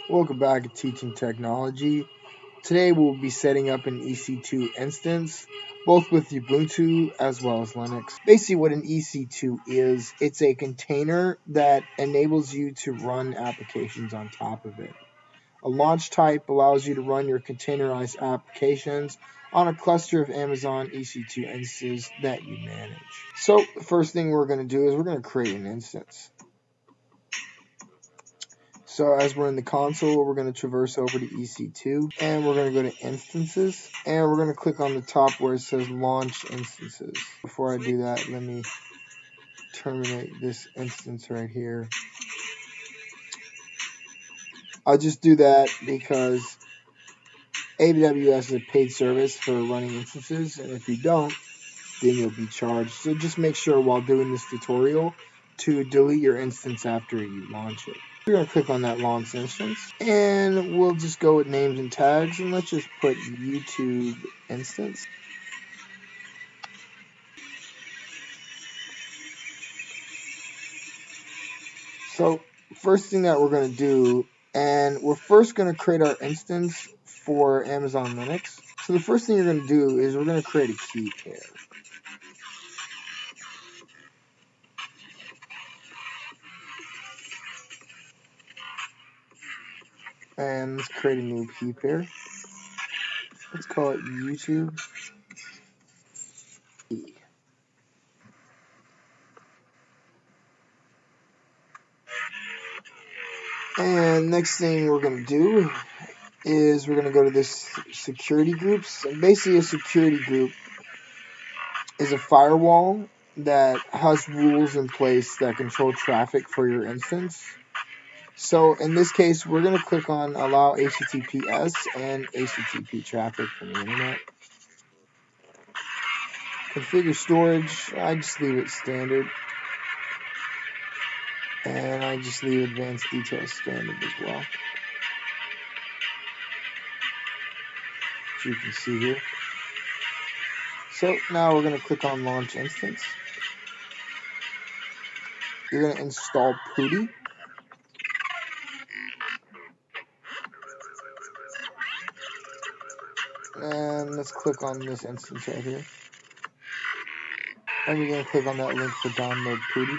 Welcome back to Teaching Technology. Today we'll be setting up an EC2 instance, both with Ubuntu as well as Linux. Basically what an EC2 is, it's a container that enables you to run applications on top of it. A launch type allows you to run your containerized applications on a cluster of Amazon EC2 instances that you manage. So the first thing we're going to do is we're going to create an instance. So as we're in the console, we're going to traverse over to EC2 and we're going to go to instances and we're going to click on the top where it says launch instances. Before I do that, let me terminate this instance right here. I'll just do that because AWS is a paid service for running instances, and if you don't, then you'll be charged. So just make sure while doing this tutorial to delete your instance after you launch it. We're going to click on that launch instance and we'll just go with names and tags, and let's just put YouTube instance. So first thing that we're going to do, and we're first going to create our instance for Amazon Linux. So the first thing you're going to do is we're going to create a key pair. And let's create a new key pair. Let's call it YouTube key. And next thing we're going to do is we're going to go to this security groups. And basically a security group is a firewall that has rules in place that control traffic for your instance. So in this case, we're going to click on allow HTTPS and HTTP traffic from the internet. Configure storage, I just leave it standard. And I just leave advanced details standard as well. As you can see here. So now we're going to click on launch instance. You're going to install PuTTY. And let's click on this instance right here. And you're going to click on that link for download PuTTY.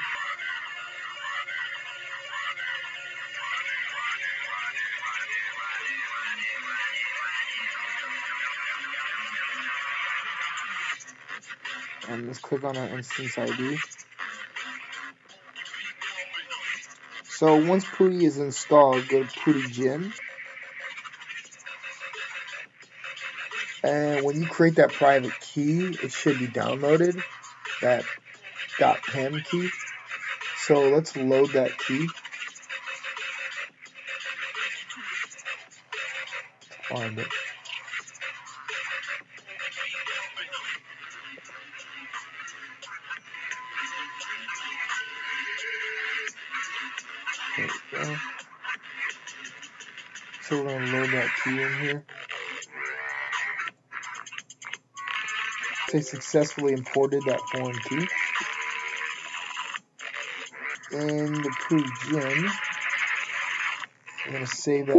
And let's click on our instance ID. So once PuTTY is installed, go to PuTTY and when you create that private key, it should be downloaded, that .pem key. So let's load that key. Find it. There we go. So we're going to load that key in here. Say successfully imported that foreign key. In the PuTTY, I'm going to save that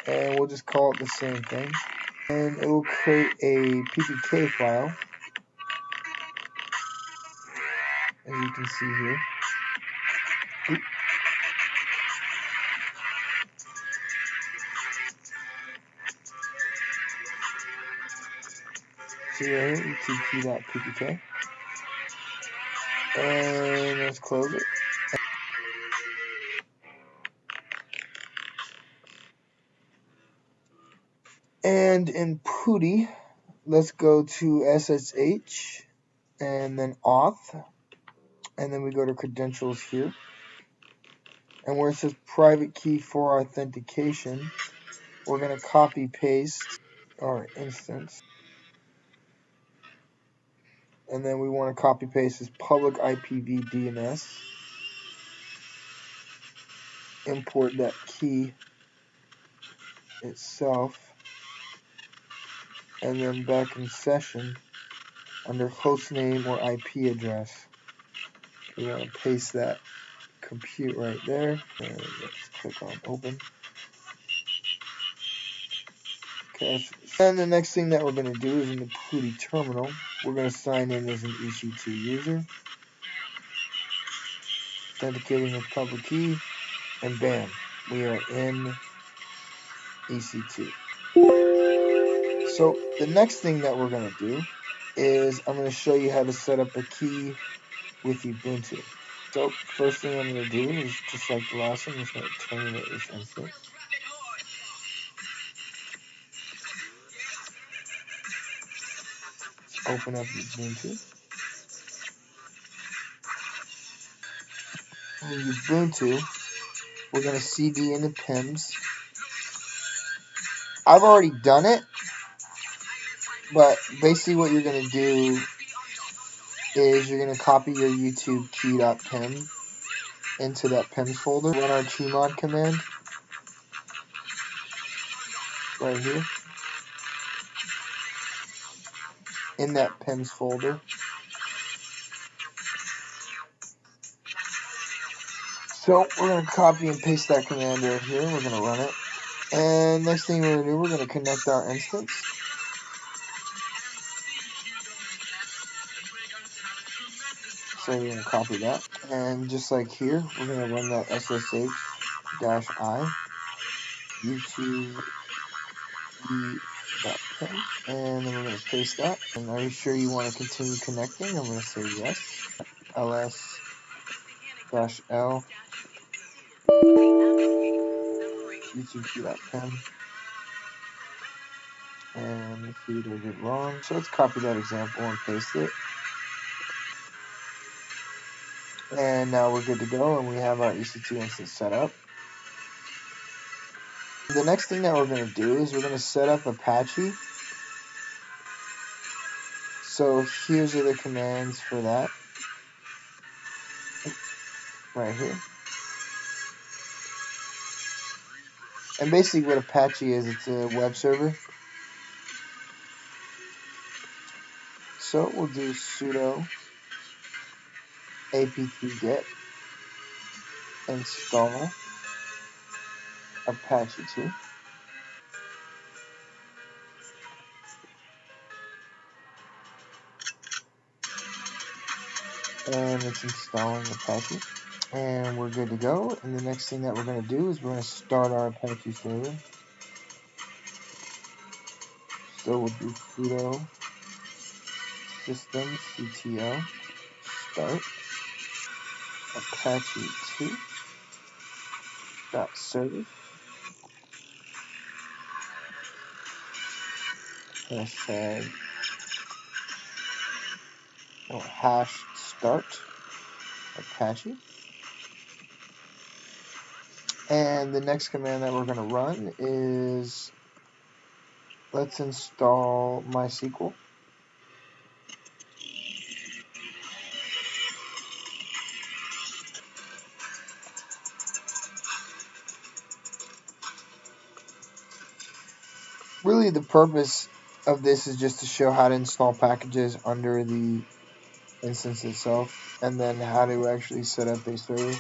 key. And we'll just call it the same thing. And it will create a PPK file, as you can see here. See right here, utp.ppk. And let's close it. And in PuTTY, let's go to SSH and then auth. And then we go to credentials here. And where it says private key for authentication, we're going to copy paste our instance. And then we want to copy paste this public IPv DNS. Import that key itself. And then back in session, under host name or IP address, we want to paste that compute right there. And let's click on open. Okay. And the next thing that we're going to do is in the PuTTY terminal, we're going to sign in as an EC2 user. Authenticating with public key. And bam, we are in EC2. So the next thing that we're going to do is I'm going to show you how to set up a key with Ubuntu. So first thing I'm going to do is just like the last one, I'm just going to terminate this instance. Open up Ubuntu. In Ubuntu, we're going to CD into PIMS. I've already done it, but basically what you're going to do is you're going to copy your YouTube key.pim into that PIMS folder. Run our chmod command right here in that PIMS folder. So we're going to copy and paste that command right here. We're going to run it. And next thing we're going to do, we're going to connect our instance. So we're going to copy that. And just like here, we're going to run that ssh-i YouTube e.pim. And then we're going to paste that. And are you sure you want to continue connecting? I'm going to say yes. ls-l YouTube.pim. And let's see what I did wrong. So let's copy that example and paste it. And now we're good to go, and we have our EC2 instance set up. The next thing that we're going to do is we're going to set up Apache. So here's the commands for that right here. And basically what Apache is, it's a web server. So we'll do sudo apt-get install Apache 2. And it's installing Apache. And we're good to go. And the next thing that we're going to do is we're going to start our Apache server. So we'll do sudo systemctl start Apache 2 .service hashtag hash start Apache. And the next command that we're going to run is let's install MySQL. Really the purpose of this is just to show how to install packages under the instance itself, and then how to actually set up a server.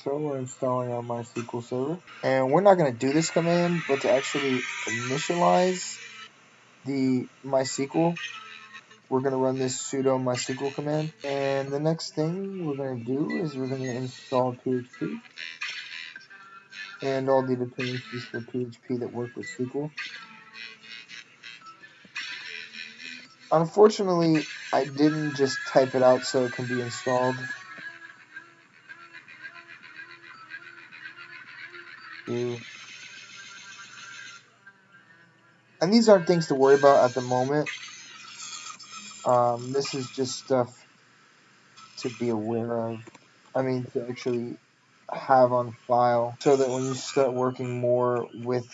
So we're installing our MySQL server, and we're not going to do this command, but to actually initialize the MySQL, we're going to run this sudo MySQL command. And the next thing we're going to do is we're going to install PHP and all the dependencies for PHP that work with SQL. Unfortunately, I didn't just type it out so it can be installed. And these aren't things to worry about at the moment. This is just stuff to be aware of. I mean, to actually have on file so that when you start working more with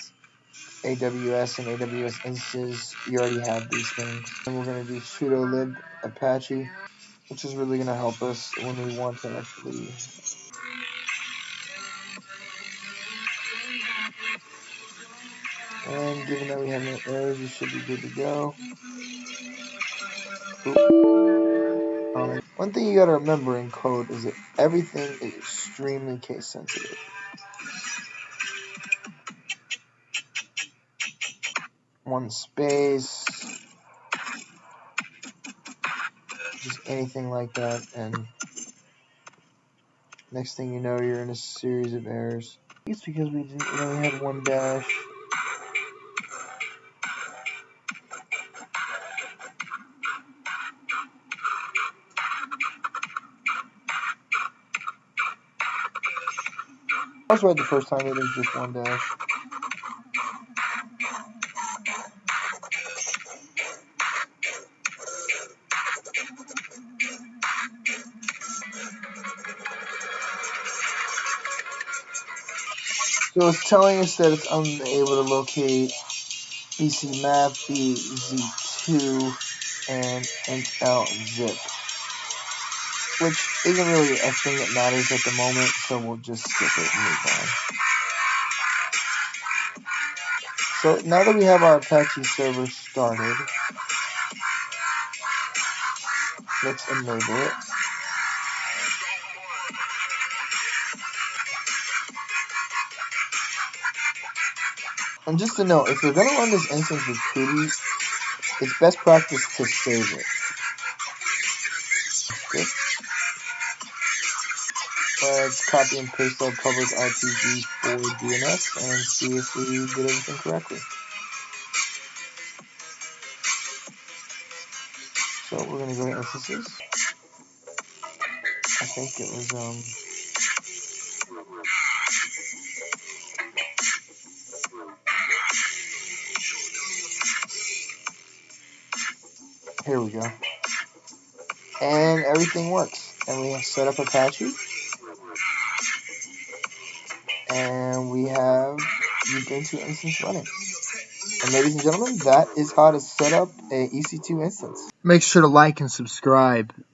AWS and AWS instances, you already have these things. And we're going to do sudo lib Apache, which is really going to help us when we want to actually and given that we have no errors, we should be good to go. One thing you gotta remember in code is that everything is extremely case sensitive. One space, just anything like that, and next thing you know, you're in a series of errors. It's because we only have one dash. I was right the first time, it is just one dash. So it's telling us that it's unable to locate BC map, BZ2, and int zip, which isn't really a thing that matters at the moment, so we'll just skip it and move on. So now that we have our Apache server started, let's enable it. And just to note, if you're going to run this instance with Pooty, it's best practice to save it. Script. Let's copy and paste our public RPG for DNS and see if we did everything correctly. So we're going to go to instances. I think it was here we go. And everything works. And we have set up Apache. And we have Ubuntu instance running. And ladies and gentlemen, that is how to set up a EC2 instance. Make sure to like and subscribe.